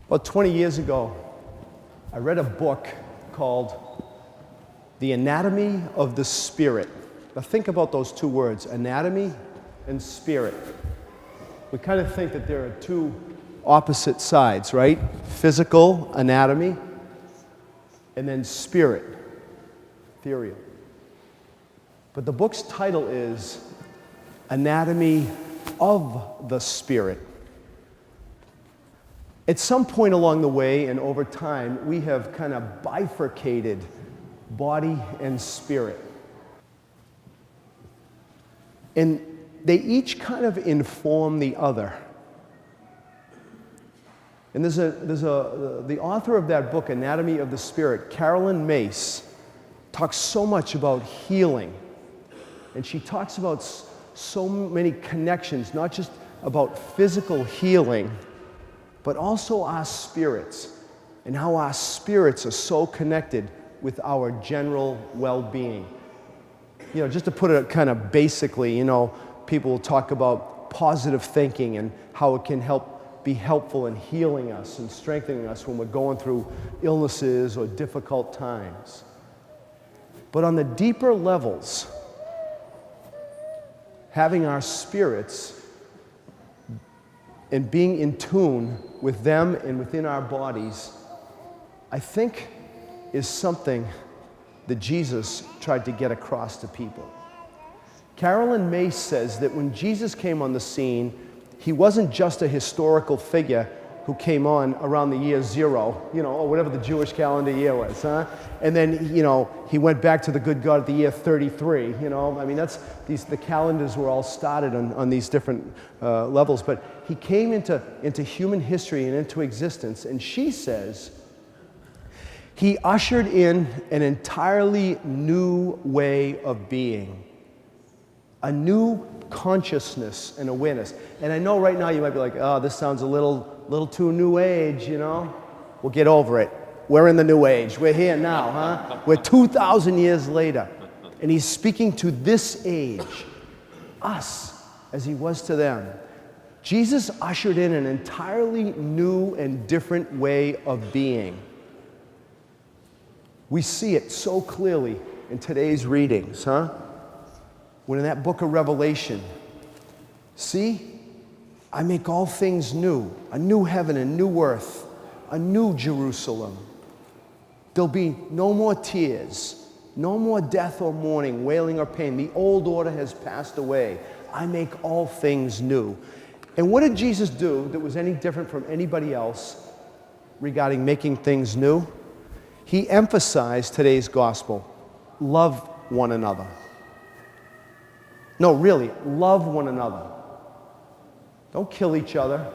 About 20 years ago, I read a book called The Anatomy of the Spirit. Now think about those two words, anatomy and spirit. We kind of think that there are two opposite sides, right? Physical anatomy and then spirit, ethereal. But the book's title is Anatomy of the Spirit. At some point along the way and over time, we have kind of bifurcated body and spirit. And they each kind of inform the other. And the author of that book, Anatomy of the Spirit, Carolyn Mace, talks so much about healing. And she talks about so many connections, not just about physical healing, but also our spirits, and how our spirits are so connected with our general well-being. You know, just to put it kind of basically, you know, people will talk about positive thinking and how it can be helpful in healing us and strengthening us when we're going through illnesses or difficult times. But on the deeper levels, having our spirits and being in tune with them and within our bodies, I think is something that Jesus tried to get across to people. Carolyn Mace says that when Jesus came on the scene, he wasn't just a historical figure who came on around the year 0, you know, or whatever the Jewish calendar year was, huh? And then, you know, he went back to the good God at the year 33, you know. I mean, the calendars were all started on these different levels, but he came into human history and into existence, and she says he ushered in an entirely new way of being, a new consciousness and awareness. And I know right now you might be like, oh, this sounds a little too new age, you know? We'll get over it. We're in the new age. We're here now, huh? We're 2,000 years later. And he's speaking to this age, us, as he was to them. Jesus ushered in an entirely new and different way of being. We see it so clearly in today's readings, huh? When in that book of Revelation, see, I make all things new, a new heaven and new earth, a new Jerusalem. There'll be no more tears, no more death or mourning, wailing or pain. The old order has passed away. I make all things new. And what did Jesus do that was any different from anybody else regarding making things new? He emphasized today's gospel. Love one another. No, really, love one another. Don't kill each other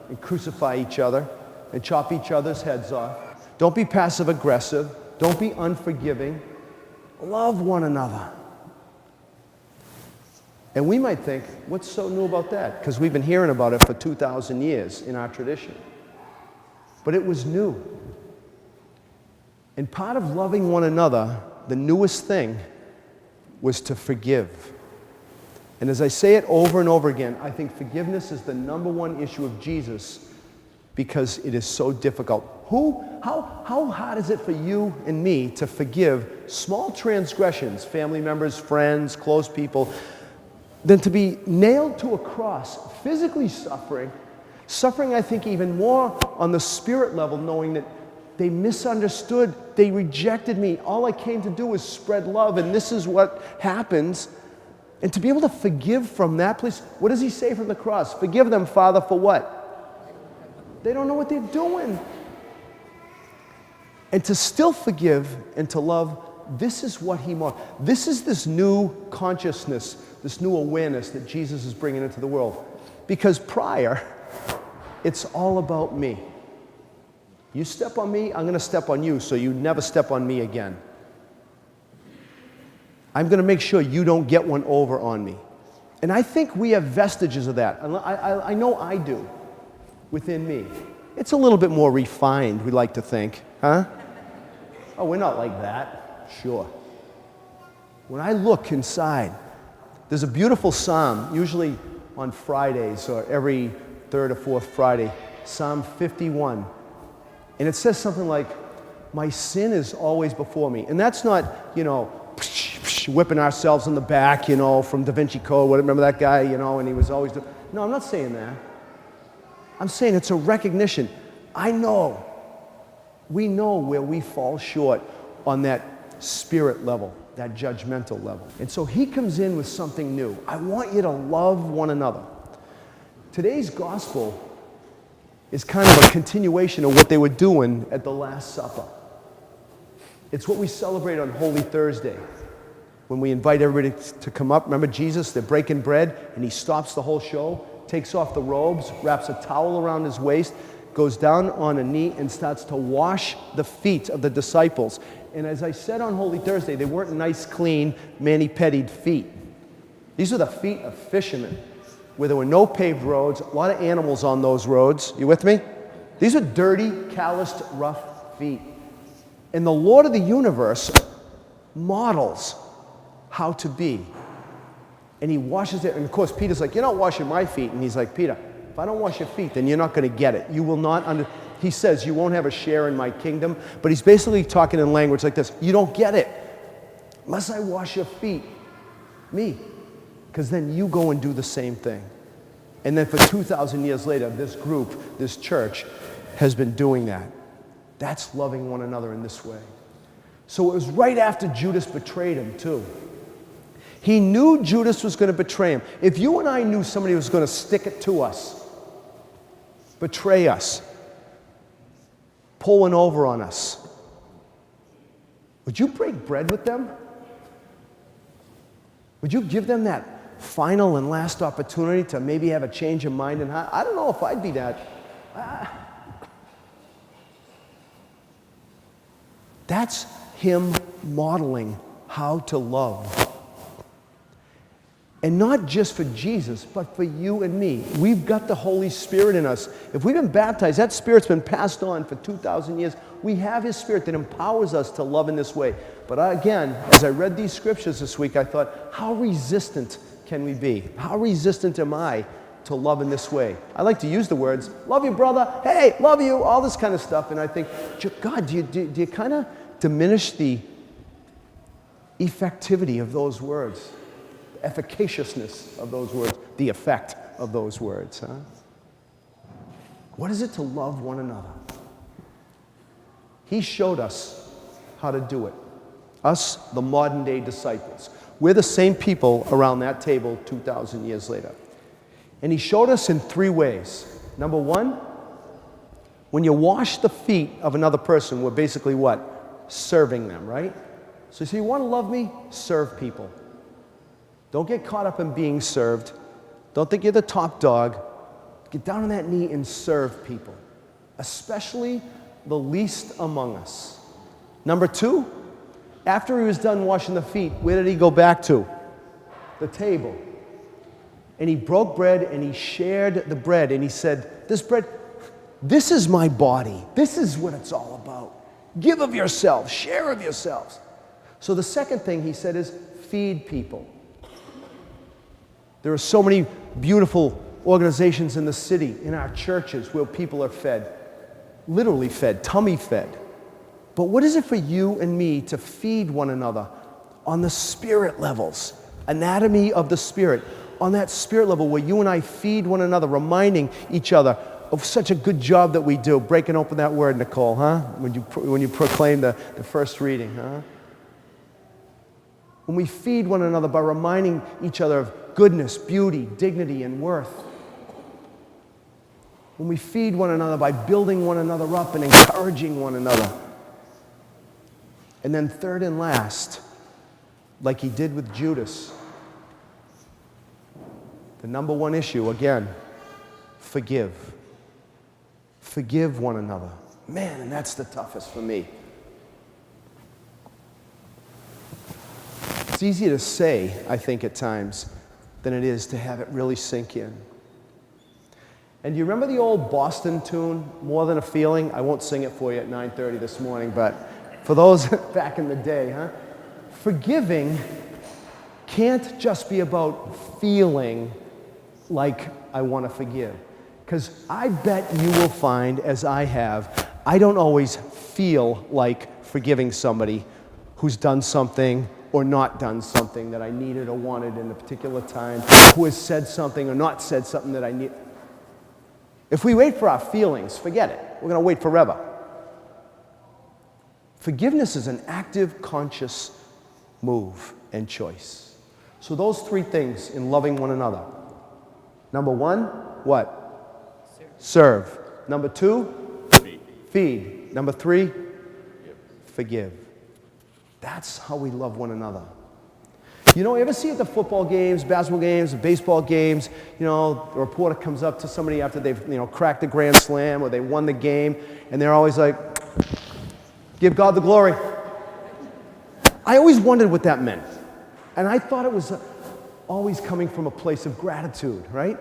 and crucify each other and chop each other's heads off. Don't be passive aggressive. Don't be unforgiving. Love one another. And we might think, what's so new about that? Because we've been hearing about it for 2,000 years in our tradition. But it was new. And part of loving one another, the newest thing, was to forgive. And as I say it over and over again, I think forgiveness is the number one issue of Jesus because it is so difficult. How hard is it for you and me to forgive small transgressions, family members, friends, close people, than to be nailed to a cross, physically suffering I think even more on the spirit level, knowing that they misunderstood, they rejected me. All I came to do was spread love, and this is what happens. And to be able to forgive from that place, what does he say from the cross? Forgive them, Father, for what? They don't know what they're doing. And to still forgive and to love, this is what he wants. This is this new consciousness, this new awareness that Jesus is bringing into the world. Because prior, it's all about me. You step on me, I'm going to step on you, so you never step on me again. I'm going to make sure you don't get one over on me. And I think we have vestiges of that. I know I do within me. It's a little bit more refined, we like to think, huh? Oh, we're not like that. Sure. When I look inside, there's a beautiful psalm, usually on Fridays or every third or fourth Friday, Psalm 51. And it says something like, my sin is always before me. And that's not, whipping ourselves in the back, from Da Vinci Code. Remember that guy, and he was always... No, I'm not saying that. I'm saying it's a recognition. We know where we fall short on that spirit level, that judgmental level. And so he comes in with something new. I want you to love one another. Today's gospel is kind of a continuation of what they were doing at the Last Supper. It's what we celebrate on Holy Thursday when we invite everybody to come up. Remember Jesus, they're breaking bread, and he stops the whole show, takes off the robes, wraps a towel around his waist, goes down on a knee and starts to wash the feet of the disciples. And as I said on Holy Thursday, they weren't nice, clean, mani-pettied feet. These were the feet of fishermen, where there were no paved roads, a lot of animals on those roads. You with me? These are dirty, calloused, rough feet. And the Lord of the universe models how to be. And he washes it. And of course, Peter's like, you're not washing my feet. And he's like, Peter, if I don't wash your feet, then you're not going to get it. You will not He says, you won't have a share in my kingdom. But he's basically talking in language like this. You don't get it unless I wash your feet. Me. Because then you go and do the same thing. And then for 2,000 years later, this group, this church, has been doing that. That's loving one another in this way. So it was right after Judas betrayed him, too. He knew Judas was going to betray him. If you and I knew somebody was going to stick it to us, betray us, pull one over on us, would you break bread with them? Would you give them that final and last opportunity to maybe have a change of mind and heart? I don't know if I'd be that. That's him modeling how to love. And not just for Jesus, but for you and me. We've got the Holy Spirit in us. If we've been baptized, that Spirit's been passed on for 2,000 years. We have His Spirit that empowers us to love in this way. But again, as I read these scriptures this week, I thought, how resistant can we be? How resistant am I to love in this way? I like to use the words, love you, brother, hey, love you, all this kind of stuff. And I think, God, do you kind of diminish the effectivity of those words? Efficaciousness of those words, the effect of those words. Huh? What is it to love one another? He showed us how to do it. Us, the modern day disciples. We're the same people around that table 2,000 years later. And he showed us in 3 ways. Number 1, when you wash the feet of another person, we're basically what? Serving them, right? So you want to love me? Serve people. Don't get caught up in being served. Don't think you're the top dog. Get down on that knee and serve people, especially the least among us. Number 2, after he was done washing the feet, where did he go back to? The table. And he broke bread and he shared the bread and he said, this bread, this is my body. This is what it's all about. Give of yourselves, share of yourselves. So the second thing he said is feed people. There are so many beautiful organizations in the city, in our churches, where people are fed, literally fed, tummy fed. But what is it for you and me to feed one another on the spirit levels, anatomy of the spirit, on that spirit level where you and I feed one another, reminding each other of such a good job that we do, breaking open that word, Nicole, huh? When you proclaim the first reading, huh? When we feed one another by reminding each other of goodness, beauty, dignity, and worth. When we feed one another by building one another up and encouraging one another. And then third and last, like he did with Judas, the number 1 issue, again, forgive. Forgive one another. Man, and that's the toughest for me. It's easier to say, I think, at times, than it is to have it really sink in. And do you remember the old Boston tune, More Than a Feeling? I won't sing it for you at 9:30 this morning, but for those back in the day, huh? Forgiving can't just be about feeling like I want to forgive. Because I bet you will find, as I have, I don't always feel like forgiving somebody who's done something or not done something that I needed or wanted in a particular time, who has said something or not said something that I need. If we wait for our feelings, forget it. We're going to wait forever. Forgiveness is an active, conscious move and choice. So those three things in loving one another. Number one, what? Serve. Number two, feed. Number three, forgive. That's how we love one another. You know, ever see at the football games, basketball games, baseball games, you know, the reporter comes up to somebody after they've, cracked the grand slam or they won the game, and they're always like, give God the glory. I always wondered what that meant. And I thought it was always coming from a place of gratitude, right?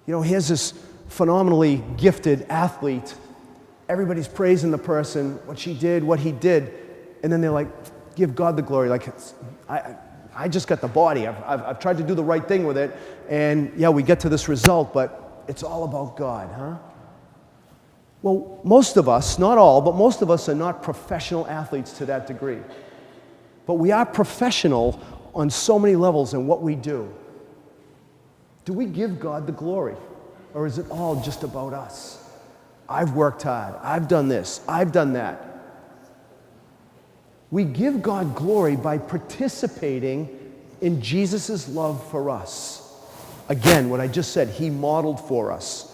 You know, here's this phenomenally gifted athlete. Everybody's praising the person, what she did, what he did. And then they're like, give God the glory. Like, I just got the body. I've tried to do the right thing with it. And yeah, we get to this result, but it's all about God, huh? Well, most of us, not all, but most of us are not professional athletes to that degree. But we are professional on so many levels in what we do. Do we give God the glory? Or is it all just about us? I've worked hard. I've done this. I've done that. We give God glory by participating in Jesus' love for us. Again, what I just said, He modeled for us.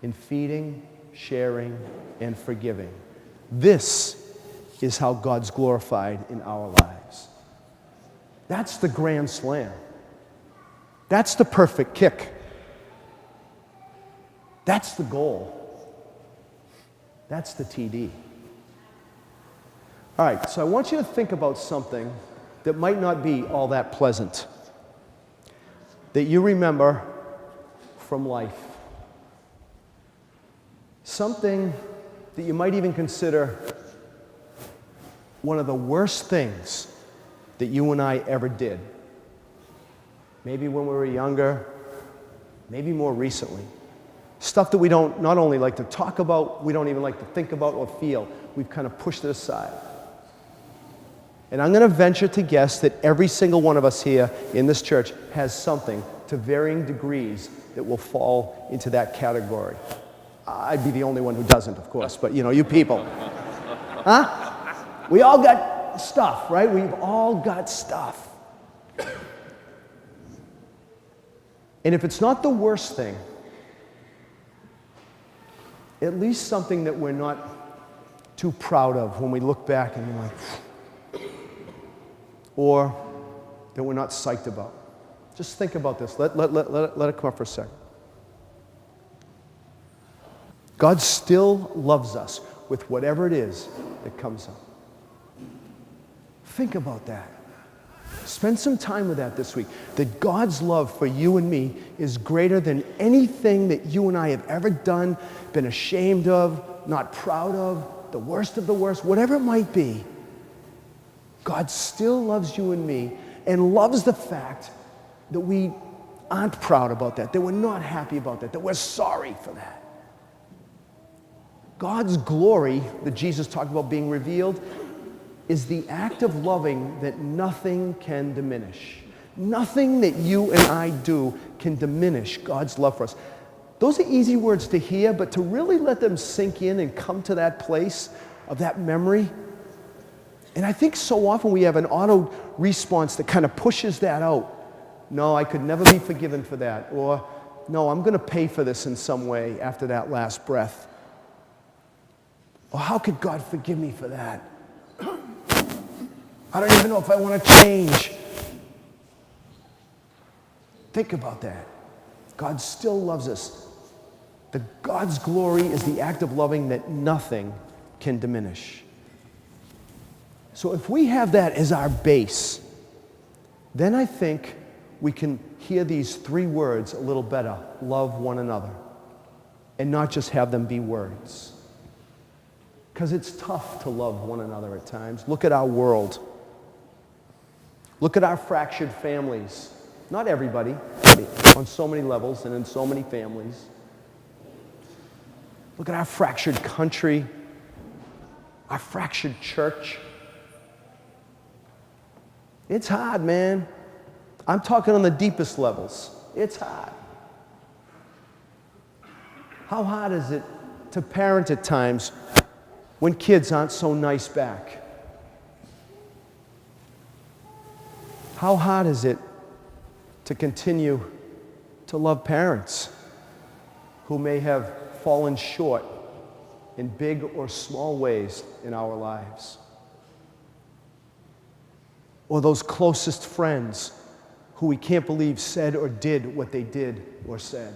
In feeding, sharing, and forgiving. This is how God's glorified in our lives. That's the grand slam. That's the perfect kick. That's the goal. That's the TD. All right, so I want you to think about something that might not be all that pleasant, that you remember from life. Something that you might even consider one of the worst things that you and I ever did. Maybe when we were younger, maybe more recently. Stuff that we don't not only like to talk about, we don't even like to think about or feel. We've kind of pushed it aside. And I'm going to venture to guess that every single one of us here in this church has something to varying degrees that will fall into that category. I'd be the only one who doesn't, of course, but you people. Huh? We all got stuff, right? We've all got stuff. And if it's not the worst thing, at least something that we're not too proud of when we look back and we're like, or that we're not psyched about. Just think about this. Let it come up for a second. God still loves us with whatever it is that comes up. Think about that. Spend some time with that this week. That God's love for you and me is greater than anything that you and I have ever done, been ashamed of, not proud of, the worst of the worst, whatever it might be. God still loves you and me and loves the fact that we aren't proud about that we're not happy about that we're sorry for that. God's glory that Jesus talked about being revealed is the act of loving that nothing can diminish. Nothing that you and I do can diminish God's love for us. Those are easy words to hear, but to really let them sink in and come to that place of that memory. And I think so often we have an auto response that kind of pushes that out. No, I could never be forgiven for that. Or, no, I'm going to pay for this in some way after that last breath. Or how could God forgive me for that? I don't even know if I want to change. Think about that. God still loves us. God's glory is the act of loving that nothing can diminish. So if we have that as our base, then I think we can hear these three words a little better. Love one another. And not just have them be words. Because it's tough to love one another at times. Look at our world. Look at our fractured families. Not everybody, on so many levels and in so many families. Look at our fractured country, our fractured church. It's hard, man. I'm talking on the deepest levels. It's hard. How hard is it to parent at times when kids aren't so nice back? How hard is it to continue to love parents who may have fallen short in big or small ways in our lives? Or those closest friends who we can't believe said or did what they did or said.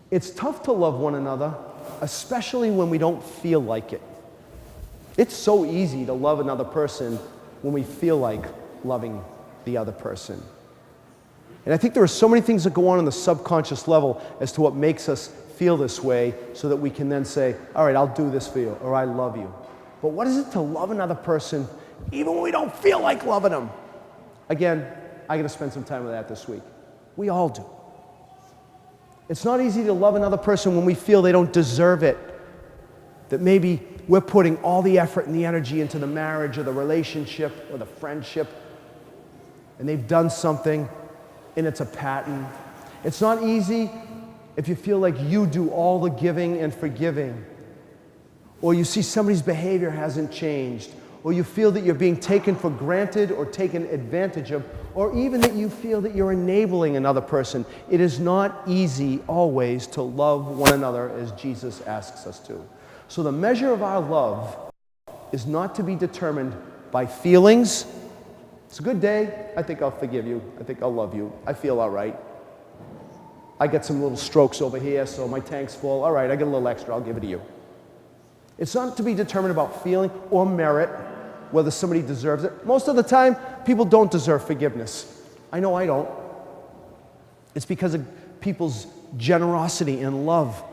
It's tough to love one another, especially when we don't feel like it. It's so easy to love another person when we feel like loving the other person. And I think there are so many things that go on the subconscious level as to what makes us feel this way so that we can then say, all right, I'll do this for you, or I love you. But what is it to love another person even when we don't feel like loving them? Again, I got to spend some time with that this week. We all do. It's not easy to love another person when we feel they don't deserve it. That maybe we're putting all the effort and the energy into the marriage or the relationship or the friendship, and they've done something and it's a pattern. It's not easy if you feel like you do all the giving and forgiving, or you see somebody's behavior hasn't changed, or you feel that you're being taken for granted or taken advantage of, or even that you feel that you're enabling another person. It is not easy always to love one another as Jesus asks us to. So the measure of our love is not to be determined by feelings. It's a good day. I think I'll forgive you. I think I'll love you. I feel all right. I get some little strokes over here, so my tank's full. All right, I get a little extra. I'll give it to you. It's not to be determined about feeling or merit, whether somebody deserves it. Most of the time, people don't deserve forgiveness. I know I don't. It's because of people's generosity and love,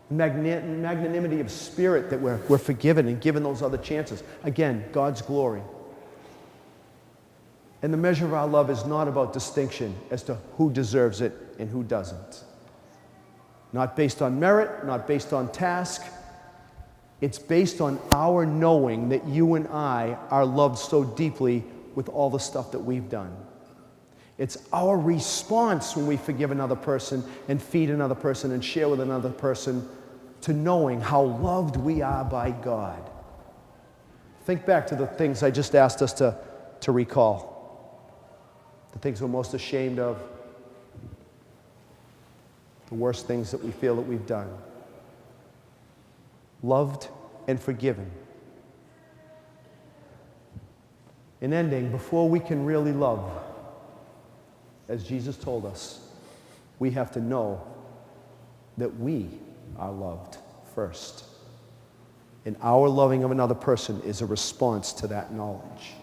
magnanimity of spirit that we're forgiven and given those other chances. Again, God's glory. And the measure of our love is not about distinction as to who deserves it and who doesn't. Not based on merit, not based on task. It's based on our knowing that you and I are loved so deeply with all the stuff that we've done. It's our response when we forgive another person and feed another person and share with another person to knowing how loved we are by God. Think back to the things I just asked us to recall. The things we're most ashamed of. The worst things that we feel that we've done. Loved and forgiven. In ending, before we can really love, as Jesus told us, we have to know that we are loved first. And our loving of another person is a response to that knowledge.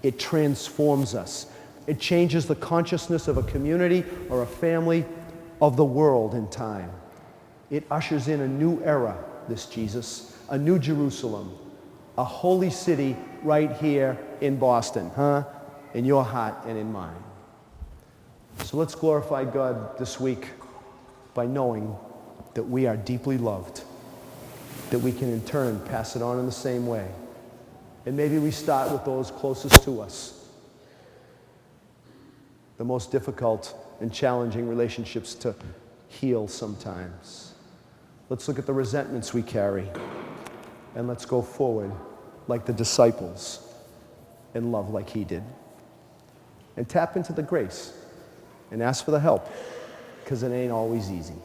It transforms us. It changes the consciousness of a community or a family, of the world in time. It ushers in a new era, this Jesus, a new Jerusalem, a holy city right here in Boston, in your heart and in mine. So let's glorify God this week by knowing that we are deeply loved, that we can in turn pass it on in the same way. And maybe we start with those closest to us, the most difficult and challenging relationships to heal sometimes. Let's look at the resentments we carry, and let's go forward like the disciples and love like he did. And tap into the grace and ask for the help, because it ain't always easy.